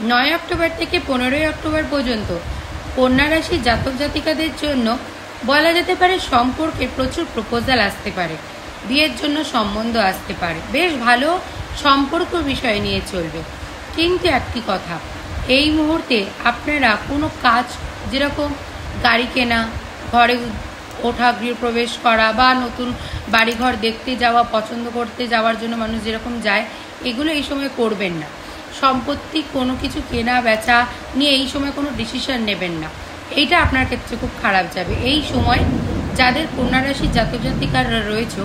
9 October থেকে 15 October পর্যন্ত কন্যা রাশি জাতক জাতিকাদের জন্য বলা যেতে পারে সম্পর্কে প্রচুর প্রপোজাল আসতে পারে, বিয়ের জন্য সম্বন্ধ আসতে পারে, বেশ ভালো সম্পর্ক বিষয় নিয়ে চলবে। কিন্তু একটি কথা, এই মুহূর্তে আপনারা কোনো কাজ, যেরকম গাড়ি কেনা, ঘরে ওঠা, গৃহপ্রবেশ করা বা নতুন বাড়িঘর দেখতে যাওয়া, পছন্দ করতে যাওয়ার জন্য মানুষ যেরকম যায়, এগুলো এই সময় করবেন না। সম্পত্তি কোনো কিছু কেনা বেচা নিয়ে এই সময় কোনো ডিসিশন নেবেন না, এইটা আপনার ক্ষেত্রে খুব খারাপ যাবে। এই সময় যাদের কন্যা রাশির জাতক জাতিকারা রয়েছে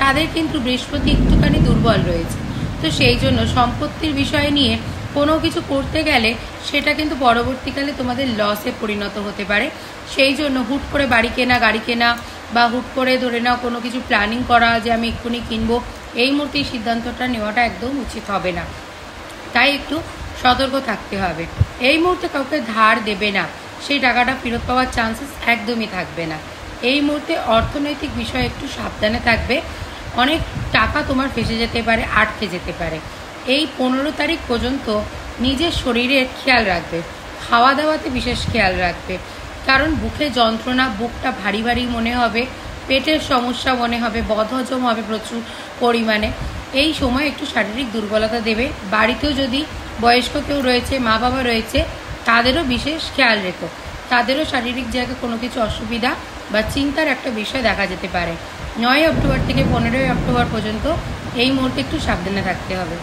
তাদের কিন্তু বৃহস্পতি একটুখানি দুর্বল রয়েছে, তো সেই জন্য সম্পত্তির বিষয় নিয়ে কোনো কিছু করতে গেলে সেটা কিন্তু পরবর্তীকালে তোমাদের লসে পরিণত হতে পারে। সেই জন্য হুট করে বাড়ি কেনা, গাড়ি কেনা বা হুট করে ধরে নাও কোনো কিছু প্ল্যানিং করা যে আমি এক্ষুনি কিনবো, এই মুহূর্তে এই সিদ্ধান্তটা নেওয়াটা একদম উচিত হবে না, তাই একটু সতর্ক থাকতে হবে। এই মুহূর্তে কাউকে ধার দেবে না, সেই টাকাটা ফেরত পাওয়ার চান্সেস একদমই থাকবে না। এই মুহূর্তে অর্থনৈতিক বিষয়ে একটু সাবধানে থাকবে, অনেক টাকা তোমার ফেসে যেতে পারে, আটকে যেতে পারে। এই 15 তারিখ পর্যন্ত নিজের শরীরের খেয়াল রাখবে, খাওয়া দাওয়াতে বিশেষ খেয়াল রাখবে, কারণ বুকে যন্ত্রণা, বুকটা ভারী ভারী মনে হবে, পেটের সমস্যা মনে হবে, বদহজম হবে প্রচুর পরিমাণে। এই সময় একটু শারীরিক দুর্বলতা দেবে। বাড়িতেও যদি বয়স্ক কেউ রয়েছে, মা বাবা রয়েছে, তাদেরও বিশেষ খেয়াল রেখো, তাদেরও শারীরিক জায়গায় কোনো কিছু অসুবিধা বা চিন্তার একটা বিষয় দেখা যেতে পারে। 9 অক্টোবর থেকে 15 অক্টোবর পর্যন্ত এই মুহূর্তে একটু সাবধানে থাকতে হবে।